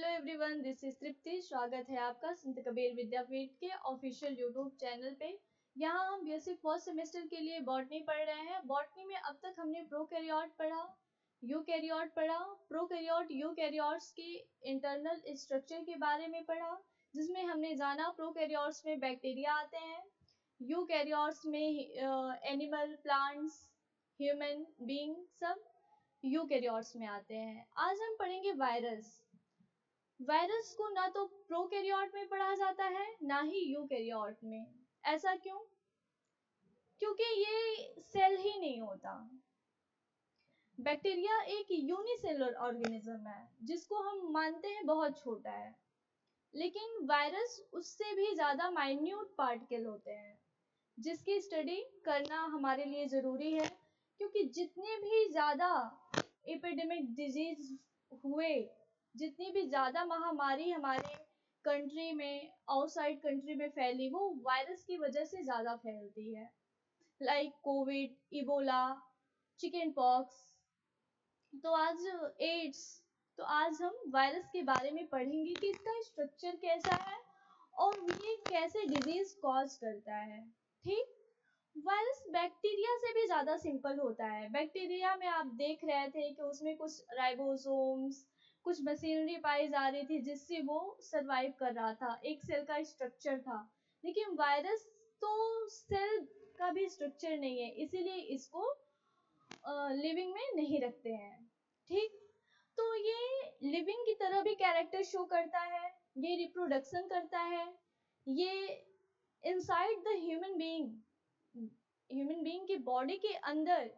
Hello everyone, this is तृप्ति। स्वागत है आपका संत कबीर विद्यापीठ के ऑफिशियल यूट्यूब चैनल पे। यहाँ हम बीएससी फर्स्ट सेमेस्टर के लिए बॉटनी पढ़ रहे हैं। बॉटनी में अब तक हमने प्रोकैरियोट पढ़ा, यूकैरियोट पढ़ा। प्रोकैरियोट यूकैरियोट्स के इंटरनल स्ट्रक्चर के बारे में पढ़ा, जिसमें हमने जाना प्रोकैरियोट्स में बैक्टीरिया आते हैं, यूकैरियोट्स में एनिमल, प्लांट्स, ह्यूमन बीइंग सब यूकैरियोट्स में आते हैं। आज हम पढ़ेंगे वायरस। वायरस को ना तो प्रोकैरियोट में पढ़ा जाता है ना ही यूकैरियोट में। ऐसा क्यों? क्योंकि ये सेल ही नहीं होता। बैक्टीरिया एक यूनिसेलुलर ऑर्गेनिज्म है जिसको हम मानते हैं बहुत छोटा है, लेकिन वायरस उससे भी ज्यादा माइन्यूट पार्टिकल होते हैं जिसकी स्टडी करना हमारे लिए जरूरी है। क्योंकि जितने भी ज्यादा एपिडेमिक डिजीज हुए, जितनी भी ज्यादा महामारी हमारे कंट्री में, आउटसाइड कंट्री में फैली, वो वायरस की वजह से ज्यादा फैलती है। Like Covid, Ebola, chicken pox, तो आज एड्स। तो आज हम वायरस के बारे में पढ़ेंगे कि इसका स्ट्रक्चर कैसा है और ये कैसे डिजीज कॉज करता है। ठीक, वायरस बैक्टीरिया से भी ज्यादा सिंपल होता है। बैक्टीरिया में आप देख रहे थे कि उसमें कुछ राइबोसोम्स, कुछ मशीनरी पाई जा रही थी जिससे वो सरवाइव कर रहा था, एक सेल का स्ट्रक्चर था। लेकिन वायरस तो सेल का भी स्ट्रक्चर नहीं है, इसीलिए इसको लिविंग में नहीं रखते हैं। ठीक, तो ये लिविंग की तरह भी कैरेक्टर शो करता है, ये रिप्रोडक्शन करता है, ये इनसाइड द ह्यूमन बीइंग की बॉडी के अंदर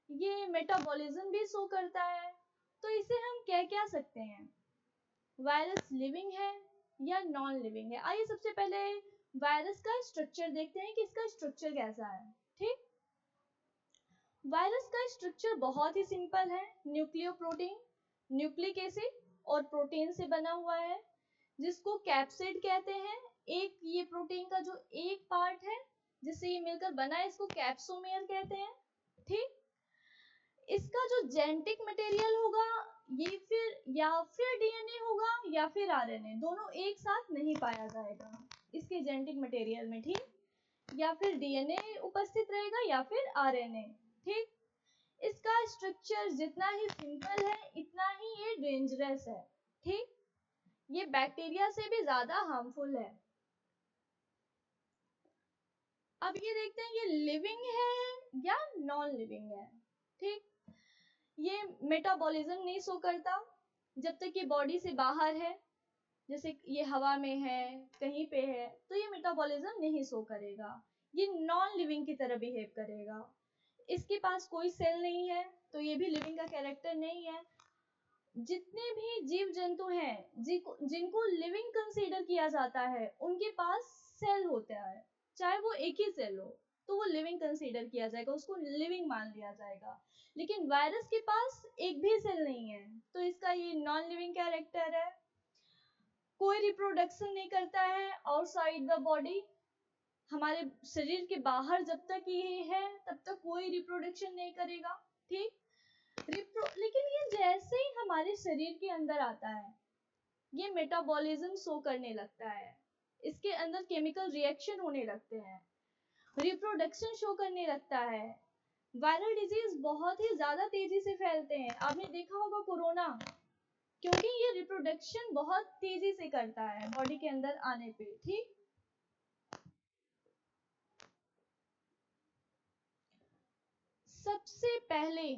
ये मेटाबॉलिज्म भी शो करता है। तो इसे हम क्या क्या सकते हैं, वायरस लिविंग है या नॉन लिविंग है। आइए सबसे पहले वायरस का स्ट्रक्चर देखते हैं कि इसका स्ट्रक्चर कैसा है। ठीक, वायरस का स्ट्रक्चर बहुत ही सिंपल है। न्यूक्लियोप्रोटीन, न्यूक्लिक एसिड और प्रोटीन से बना हुआ है, जिसको कैप्सिड कहते हैं। एक ये प्रोटीन का जो एक पार्ट है जिससे ये मिलकर बना है, इसको कैप्सोमेयर कहते हैं। ठीक, इसका जो जेनेटिक मटेरियल होगा ये फिर डीएनए होगा या फिर आरएनए, दोनों एक साथ नहीं पाया जाएगा इसके जेनेटिक मटेरियल में। ठीक, या फिर डीएनए उपस्थित रहेगा या फिर आरएनए। ठीक, इसका स्ट्रक्चर जितना ही सिंपल है इतना ही ये डेंजरस है। ठीक, ये बैक्टीरिया से भी ज्यादा हार्मफुल है। अब ये देखते हैं ये लिविंग है या नॉन लिविंग है। ठीक, ये मेटाबॉलिज्म नहीं शो करता जब तक ये बॉडी से बाहर है। जैसे ये हवा में है, कहीं पे है, तो ये मेटाबॉलिज्म नहीं शो करेगा, ये नॉन लिविंग की तरह बिहेव करेगा। इसके पास कोई सेल नहीं है तो ये भी लिविंग का कैरेक्टर नहीं है। जितने भी जीव जंतु हैं जिनको लिविंग कंसीडर किया जाता है, उनके पास सेल होता है, चाहे वो एक ही सेल हो तो वो लिविंग कंसीडर किया जाएगा, उसको लिविंग मान लिया जाएगा। लेकिन वायरस के पास एक भी सेल नहीं है तो इसका ये नॉन लिविंग कैरेक्टर है। कोई रिप्रोडक्शन नहीं करता है आउटसाइड द बॉडी, हमारे शरीर के बाहर जब तक ये है तब तक कोई रिप्रोडक्शन नहीं करेगा। ठीक, लेकिन ये जैसे ही हमारे शरीर के अंदर आता है ये मेटाबॉलिज्म शो करने लगता है, इसके अंदर केमिकल रिएक्शन होने लगते हैं, रिप्रोडक्शन शो करने लगता है। वायरल डिजीज बहुत ही ज्यादा तेजी से फैलते हैं। आपने देखा होगा कोरोना, क्योंकि ये रिप्रोडक्शन बहुत तेजी से करता है बॉडी के अंदर आने पे। ठीक, सबसे पहले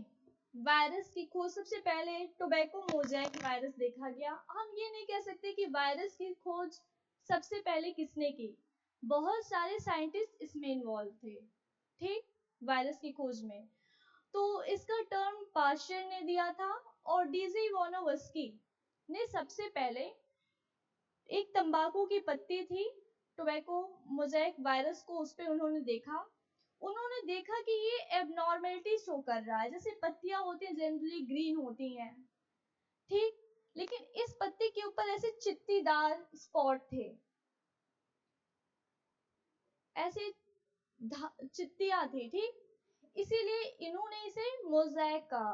वायरस की खोज, सबसे पहले टोबैको मोज़ेक वायरस देखा गया। हम ये नहीं कह सकते कि वायरस की खोज सबसे पहले किसने की, बहुत सारे साइंटिस्ट इसमें इन्वॉल्व थे। ठीक, वायरस की खोज में तो इसका टर्म पाश्चर ने दिया था और डीजी वोनोवस्की ने सबसे पहले एक तंबाकू की पत्ती थी, टोबैको मोज़ेक वायरस को उस पर उन्होंने देखा कि ये एबनॉर्मेलिटी शो कर रहा है। जैसे पत्तियां होती हैं जनरली ग्रीन होती हैं, ठीक, लेकिन इस पत्ती के ऊपर ऐसे चित्तीदार स्पॉट थे, ऐसे चित्तियां थी। ठीक, इसीलिए इन्होंने इसे मोज़ेक कहा।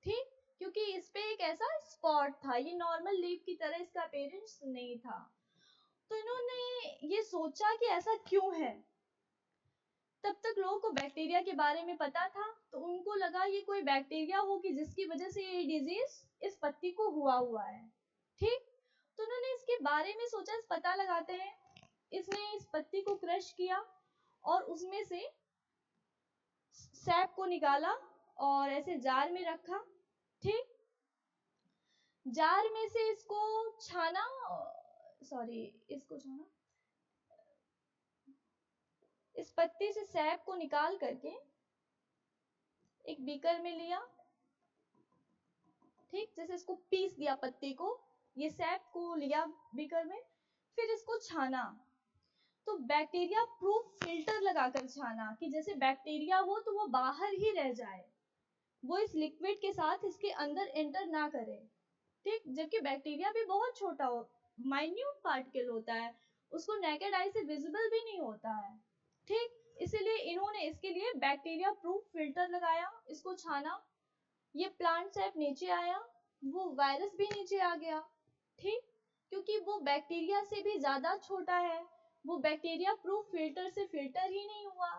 ठीक, क्योंकि इस पे एक ऐसा स्पॉट था, ये नॉर्मल लीफ की तरह इसका अपीयरेंस नहीं था। तो इन्होंने ये सोचा कि ऐसा क्यों है। तब तक लोगों को बैक्टीरिया के बारे में पता था, तो उनको लगा ये कोई बैक्टीरिया होगी जिसकी वजह से ये डिजीज इस पत्ती को हुआ है। ठीक, तो उन्होंने इसके बारे में सोचा, इस पता लगाते हैं। इसने इस पत्ती को क्रश किया और उसमें से सैप को निकाला और ऐसे जार में रखा। ठीक, जार में से इसको छाना, इस पत्ती से सैप को निकाल करके एक बीकर में लिया। ठीक, जैसे इसको पीस दिया पत्ती को, ये सैप को लिया बीकर में, फिर इसको छाना। तो बैक्टीरिया प्रूफ फिल्टर लगाकर छाना कि जैसे बैक्टीरिया हो तो वो बाहर ही रह जाए, वो इस लिक्विड के साथ इसके अंदर एंटर ना करे। ठीक, जबकि बैक्टीरिया भी बहुत छोटा हो, माइन्यूट पार्टिकल होता है, उसको नेकेड आई से विजिबल भी नहीं होता है। ठीक, इसीलिए इन्होंने इसके लिए बैक्टीरिया प्रूफ फिल्टर लगाया, इसको छाना। ये प्लांट सैप नीचे आया, वो वायरस भी नीचे आ गया। ठीक, क्योंकि वो बैक्टीरिया से भी ज्यादा छोटा है, वो बैक्टीरिया प्रूफ फिल्टर से फिल्टर ही नहीं हुआ।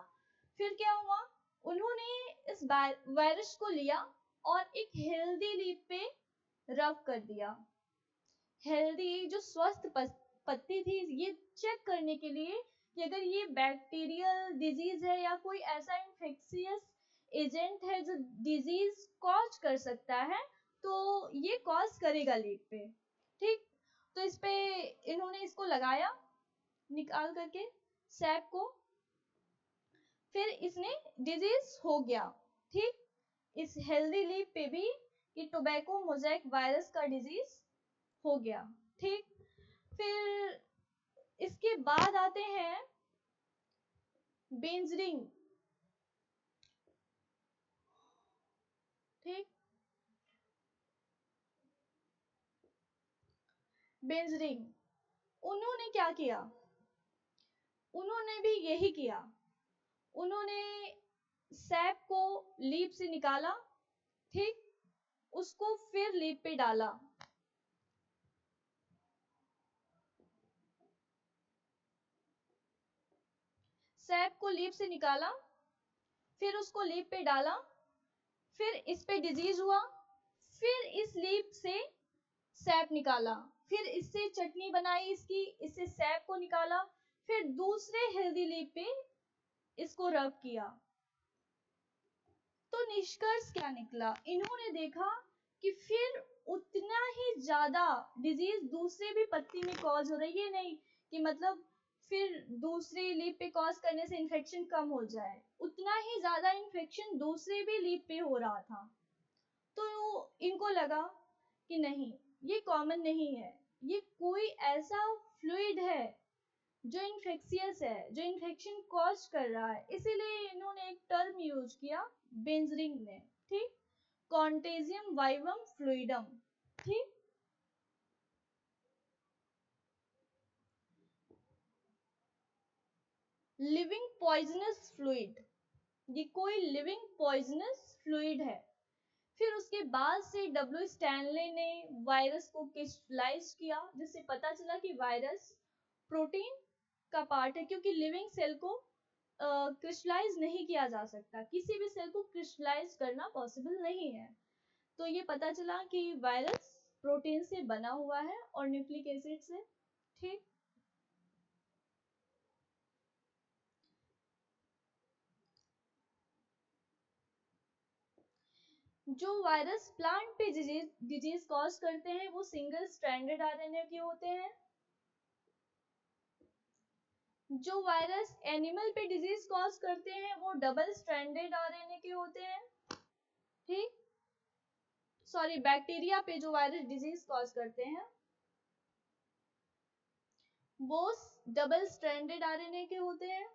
फिर क्या हुआ, उन्होंने इस वायरस को लिया और एक हेल्दी लीफ पे रब कर दिया। हेल्दी जो स्वस्थ पत्ती थी, ये चेक करने के लिए कि अगर ये बैक्टीरियल डिजीज है या कोई ऐसा इन्फेक्शियस एजेंट है जो डिजीज कॉज कर सकता है, तो ये कॉज करेगा लीफ पे। ठीक, तो इस पे इन्होंने इसको लगाया निकाल करके सैप को, फिर इसने डिजीज हो गया। ठीक, इस हेल्दी लीफ पे भी ये टोबैको मोज़ेक वायरस का डिजीज हो गया। ठीक, फिर इसके बाद आते हैं बेंजरिंग। ठीक, बेंजरिंग, उन्होंने क्या किया, उन्होंने भी यही किया। उन्होंने सैप को लीफ से निकाला, ठीक, उसको फिर लीफ पे डाला। सैप को लीफ से निकाला, फिर उसको लीफ पे डाला, फिर इस पे डिजीज हुआ, फिर इस लीफ से सैप निकाला, फिर इससे चटनी बनाई इसकी, इससे सैप को निकाला, फिर दूसरे हेल्दी लीफ पे इसको रब किया। तो निष्कर्ष क्या निकला, इन्होंने देखा कि फिर उतना ही ज्यादा डिजीज दूसरे भी पत्ती में कॉज हो रही है, नहीं कि मतलब फिर दूसरी लीफ पे कॉज करने से इन्फेक्शन कम हो जाए, उतना ही ज्यादा इन्फेक्शन दूसरे भी लीफ पे हो रहा था। तो इनको लगा कि नहीं, ये कॉमन नहीं है, ये कोई ऐसा फ्लूइड है जो इन्फेक्शियस है, जो इन्फेक्शन कॉज कर रहा है। इसीलिए इन्होंने एक टर्म यूज किया बेंजरिंग ने। ठीक, कॉन्टेजियम वाइवम फ्लूइडम। ठीक, लिविंग पॉइजनस फ्लूइड, ये कोई लिविंग पॉइजनस फ्लूइड है। फिर उसके बाद से डब्ल्यू स्टैनले ने वायरस को क्रिस्टलाइज किया, जिससे पता चला कि वायरस प्रोटीन का पार्ट है, क्योंकि लिविंग सेल को क्रिस्टलाइज नहीं किया जा सकता, किसी भी सेल को क्रिस्टलाइज करना पॉसिबल नहीं है। तो ये पता चला कि वायरस प्रोटीन से बना हुआ है और न्यूक्लिक एसिड से। ठीक, जो वायरस प्लांट पे डिजीज कॉज करते हैं वो सिंगल स्ट्रैंडेड आरएनए के होते हैं। जो वायरस एनिमल पे डिजीज कॉज करते हैं वो डबल स्ट्रैंडेड आरएनए के होते हैं। ठीक, सॉरी, बैक्टीरिया पे जो वायरस डिजीज कॉज करते हैं वो डबल स्ट्रैंडेड आरएनए के होते हैं।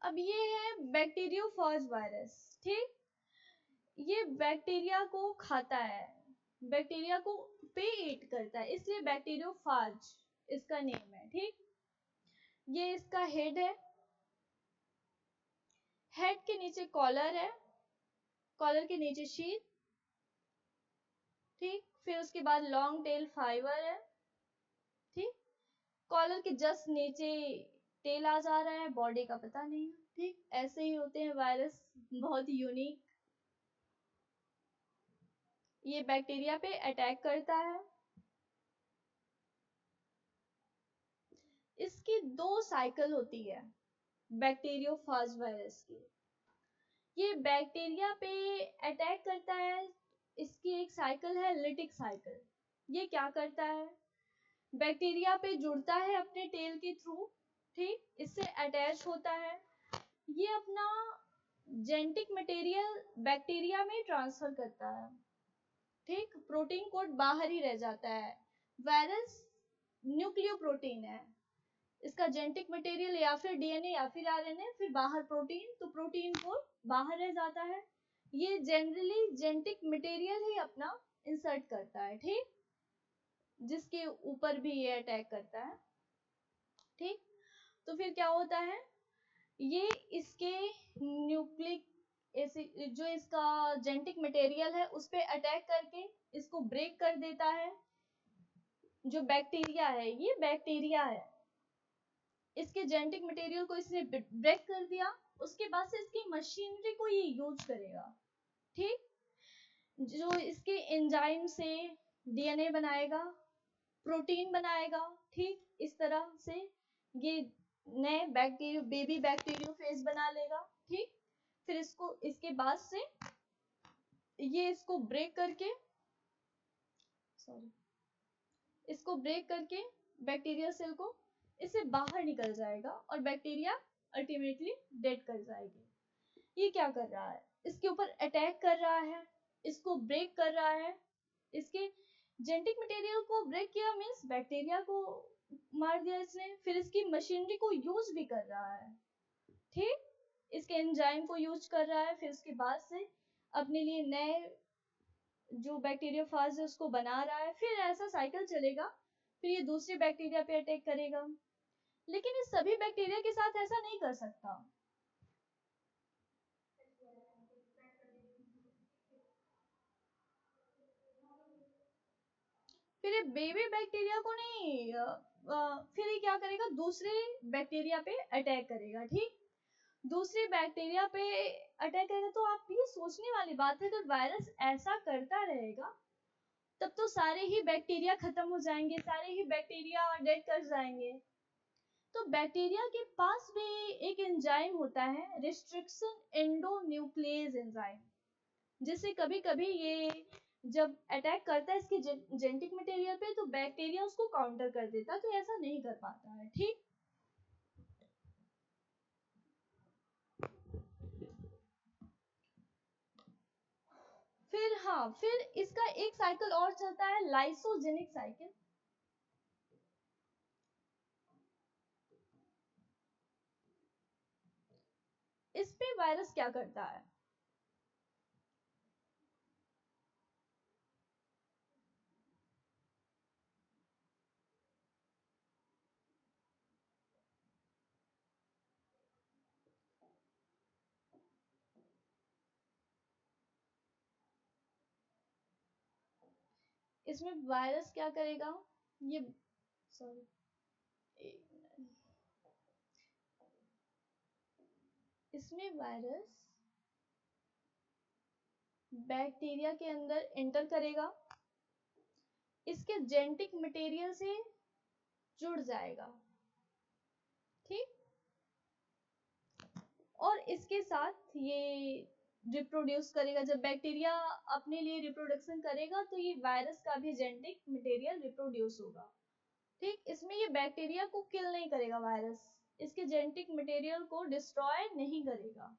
अब ये है बैक्टीरियोफाज वायरस, ठीक। ये बैक्टीरिया को खाता है, बैक्टीरिया को पे ईट करता है, इसलिए बैक्टीरियोफाज इसका नेम है, ठीक। ये इसका हेड है, हेड के नीचे कॉलर है, कॉलर के नीचे शीथ, ठीक। फिर उसके बाद लॉन्ग टेल फाइबर है, ठीक। कॉलर के जस्ट नीचे टेल आ जा रहा है, बॉडी का पता नहीं, ठीक। ऐसे ही होते हैं वायरस, बहुत यूनिक। ये बैक्टीरिया पे अटैक करता है। इसकी 2 साइकिल होती है बैक्टीरियोफाज वायरस की। ये बैक्टीरिया पे अटैक करता है, इसकी एक साइकिल है लिटिक साइकिल। ये क्या करता है, बैक्टीरिया पे जुड़ता है अपने टेल के थ्रू, ठीक। इससे अटैच होता है, ये अपना जेनेटिक मटेरियल बैक्टीरिया में ट्रांसफर करता है, ठीक। प्रोटीन कोड बाहर ही रह जाता है। वायरस न्यूक्लियोप्रोटीन है, इसका जेनेटिक मटेरियल या फिर डीएनए या फिर आरएनए, फिर बाहर प्रोटीन, तो प्रोटीन कोड बाहर रह जाता है। ये जनरली जेनेटिक मटेरियल ही अपना इंसर्ट करता है, ठीक, जिसके ऊपर भी ये अटैक करता है, ठीक। तो फिर क्या होता है, ये इसके न्यूक्लिक जो इसका जेनेटिक मटेरियल है उस पर अटैक करके इसको ब्रेक कर देता है। जो बैक्टीरिया है, ये बैक्टीरिया है, इसके जेनेटिक मटेरियल को इसने ब्रेक कर दिया, उसके बाद से इसकी मशीनरी को ये यूज करेगा, ठीक। जो इसके एंजाइम से डीएनए बनाएगा, प्रोटीन बनाएगा, ठीक। इस तरह से ये नए बैक्टीरियो बेबी बैक्टीरियोफेज बना लेगा, ठीक। फिर इसको इसके बाद से ये इसको ब्रेक करके इसको ब्रेक करके बैक्टीरिया सेल को इससे बाहर निकल जाएगा और बैक्टीरिया अल्टीमेटली डेड कर जाएगी। ये क्या कर रहा है, इसके ऊपर अटैक कर रहा है, इसको ब्रेक कर रहा है, इसके जेनेटिक मटेरियल को ब्रेक किया मींस बैक्टीरिया को मार दिया इसने, फिर इसकी मशीनरी को यूज भी कर रहा है, ठीक। इसके एंजाइम को यूज कर रहा है, फिर उसके बाद से अपने लिए नए जो बैक्टीरियोफाज है उसको बना रहा है, फिर ऐसा साइकिल चलेगा, फिर ये दूसरे बैक्टीरिया पे अटैक करेगा। लेकिन ये सभी बैक्टीरिया के साथ ऐसा नहीं कर सकता। फिर ये बेबी बैक्टीरिया को नहीं फिर ये क्या करेगा, दूसरे बैक्टीरिया पे अटैक करेगा, ठीक। दूसरे बैक्टीरिया पे अटैक करेगा, तो आप ये सोचने वाली बात है, अगर वायरस ऐसा करता रहेगा तब तो सारे ही बैक्टीरिया खत्म हो जाएंगे, सारे ही बैक्टीरिया डेड कर जाएंगे। तो बैक्टीरिया के पास भी एक एंजाइम होता है, रिस्ट्रिक्शन एंडोन्यूक्लियेज एंजाइम, जिससे कभी कभी ये जब अटैक करता है इसके जेनेटिक मटेरियल पे, तो बैक्टीरिया उसको काउंटर कर देता है, तो ऐसा नहीं कर पाता है, ठीक। फिर हाँ, फिर इसका एक साइकिल और चलता है, लाइसोजेनिक साइकिल। इस पे वायरस क्या करता है, इसमें वायरस क्या करेगा, ये सॉरी इसमें वायरस बैक्टीरिया के अंदर एंटर करेगा, इसके जेनेटिक मटेरियल से जुड़ जाएगा, ठीक। और इसके साथ ये रिप्रोड्यूस करेगा, जब बैक्टीरिया अपने लिए रिप्रोडक्शन करेगा तो ये वायरस का भी जेनेटिक मटेरियल रिप्रोड्यूस होगा, ठीक। इसमें ये बैक्टीरिया को किल नहीं करेगा, वायरस इसके जेनेटिक मटेरियल को डिस्ट्रॉय नहीं करेगा,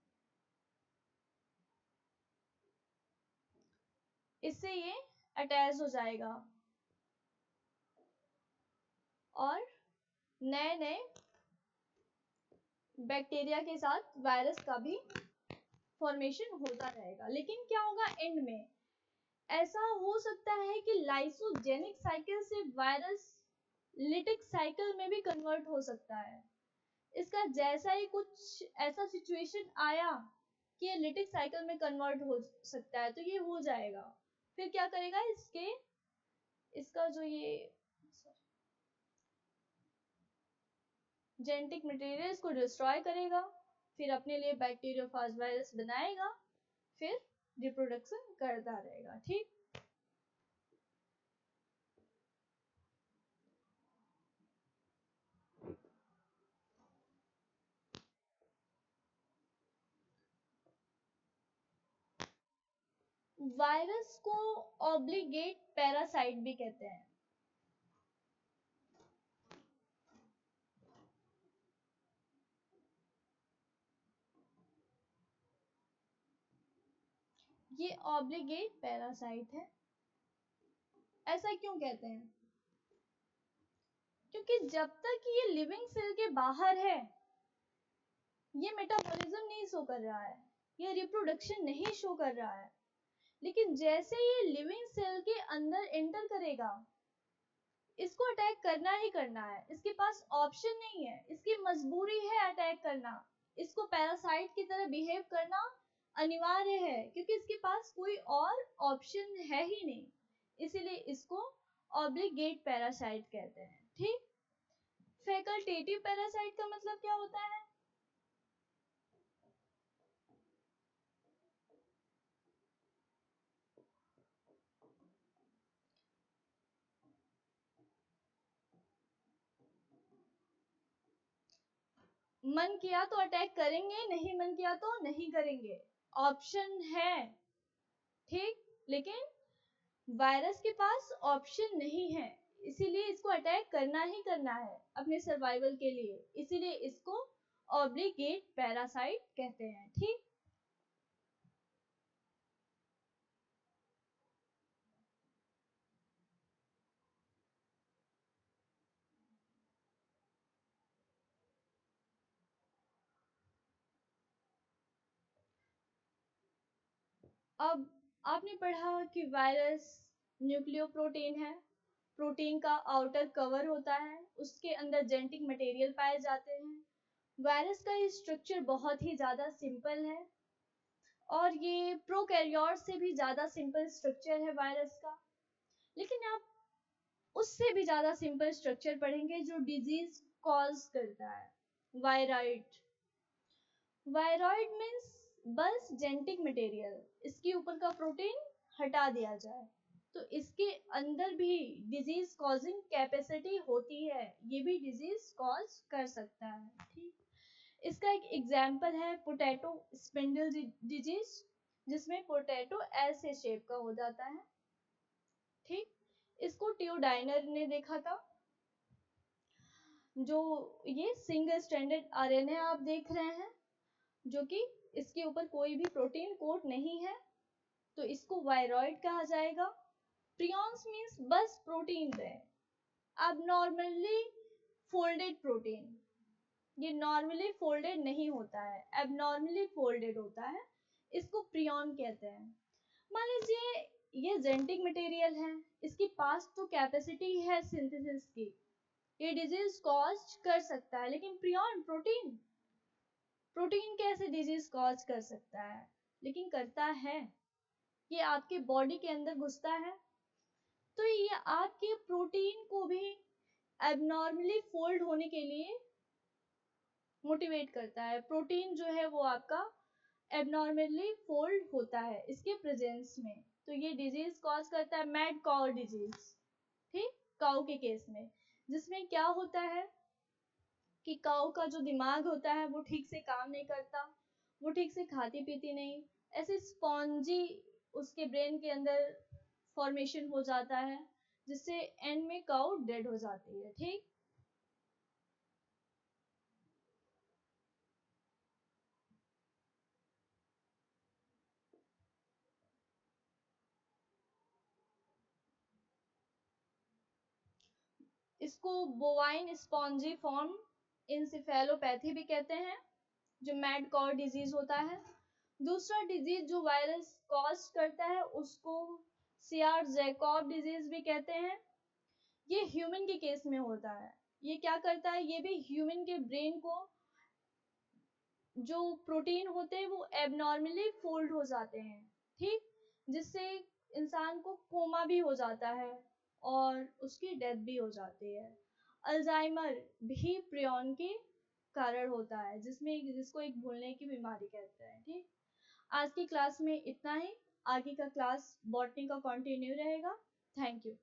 इससे ये अटैच हो जाएगा और नए नए बैक्टीरिया के साथ वायरस का भी फॉर्मेशन होता रहेगा। लेकिन क्या होगा एंड में, ऐसा हो सकता है कि लाइसोजेनिक साइकिल से वायरस लिटिक साइकिल में भी कन्वर्ट हो सकता है। इसका जैसा ही कुछ ऐसा सिचुएशन आया कि ये लिटिक साइकिल में कन्वर्ट हो सकता है तो ये हो जाएगा। फिर क्या करेगा, इसका जो ये जेनेटिक मटेरियल इसको डिस्ट्रॉय करेगा, फिर अपने लिए बैक्टीरियोफाज वायरस बनाएगा, फिर रिप्रोडक्शन करता रहेगा। ठीक, वायरस को ऑब्लिगेट पैरासाइट भी कहते हैं। ये ऑब्लिगेट पैरासाइट है। ऐसा क्यों कहते हैं? क्योंकि जब तक ये लिविंग सेल के बाहर है ये मेटाबॉलिज्म नहीं शो कर रहा है, ये रिप्रोडक्शन नहीं शो कर रहा है। लेकिन जैसे ये लिविंग सेल के अंदर एंटर करेगा, इसको अटैक करना ही करना है, इसके पास ऑप्शन नहीं है, इसकी मजबूरी है अटैक करना, इसको पैरासाइट की तरह बिहेव करना अनिवार्य है, क्योंकि इसके पास कोई और ऑप्शन है ही नहीं। इसीलिए इसको ऑब्लिगेट पैरासाइट कहते हैं। ठीक, फैकल्टेटिव पैरासाइट का मतलब क्या होता है? मन किया तो अटैक करेंगे, नहीं मन किया तो नहीं करेंगे, ऑप्शन है। ठीक, लेकिन वायरस के पास ऑप्शन नहीं है, इसीलिए इसको अटैक करना ही करना है अपने सर्वाइवल के लिए। इसीलिए इसको ऑब्लिगेट पैरासाइट कहते हैं। ठीक, अब आपने पढ़ा कि वायरस न्यूक्लियोप्रोटीन है, प्रोटीन का आउटर कवर होता है, उसके अंदर जेनेटिक मटेरियल पाए जाते हैं। वायरस का स्ट्रक्चर बहुत ही ज्यादा सिंपल है और ये प्रोकैरियोट से भी ज्यादा सिंपल स्ट्रक्चर है वायरस का। लेकिन आप उससे भी ज्यादा सिंपल स्ट्रक्चर पढ़ेंगे जो डिजीज कॉज करता है, वायरॉइड। वायरॉइड मीन्स बस जेनेटिक मटेरियल, इसके ऊपर का प्रोटीन हटा दिया जाए तो इसके अंदर भी डिजीज कॉजिंग कैपेसिटी होती है, ये भी डिजीज कॉज कर सकता है। ठीक, इसका एक एग्जाम्पल है पोटैटो स्पिंडल डिजीज, जिसमें पोटैटो ऐसे शेप का हो जाता है। ठीक, इसको टियोडाइनर ने देखा था। जो ये सिंगल स्ट्रैंडेड आरएनए आप देख रहे हैं, जो कि इसके ऊपर कोई भी प्रोटीन कोट नहीं है, तो इसको वायरॉइड कहा जाएगा। प्रियॉन्स मीन्स बस प्रोटीन है, अब नॉर्मली फोल्डेड प्रोटीन, ये नॉर्मली फोल्डेड नहीं होता है, एबनॉर्मली फोल्डेड होता है, इसको प्रियॉन कहते हैं। मान लीजिए ये जेनेटिक मटेरियल है, इसके पास तो कैपेसिटी है सिंथेसिस की, ये डिजीज कॉज कर सकता है, लेकिन प्रियॉन प्रोटीन, प्रोटीन कैसे डिजीज कॉज कर सकता है? लेकिन करता है, ये आपके बॉडी के अंदर घुसता है, तो ये आपके प्रोटीन को भी एबनॉर्मली फोल्ड होने के लिए मोटिवेट करता है। प्रोटीन जो है वो आपका एबनॉर्मली फोल्ड होता है इसके प्रेजेंस में, तो ये डिजीज कॉज करता है, मैड काउ डिजीज। ठीक, काउ के केस में, जिसमें क्या होता है कि काउ का जो दिमाग होता है वो ठीक से काम नहीं करता, वो ठीक से खाती पीती नहीं, ऐसे स्पॉन्जी उसके ब्रेन के अंदर फॉर्मेशन हो जाता है, जिससे एंड में काउ डेड हो जाती है। ठीक, इसको बोवाइन स्पॉन्जी फॉर्म इंसेफेलोपैथी भी कहते हैं। जो मैड कॉर डिजीज होता है। दूसरा डिजीज जो वायरस कॉज करता है उसको सीआर जैकॉब डिजीज भी कहते हैं। ये ह्यूमन के केस में होता है। ये क्या करता है, ये भी ह्यूमन के ब्रेन को जो प्रोटीन होते हैं वो एबनॉर्मली फोल्ड हो जाते हैं, ठीक, जिससे इंसान को कोमा भी हो जाता है और उसकी डेथ भी हो जाती है। अल्जाइमर भी प्रियन के कारण होता है, जिसको एक भूलने की बीमारी कहते हैं, ठीक। आज की क्लास में इतना ही। आगे का क्लास बॉटनी का कंटिन्यू रहेगा। Thank you.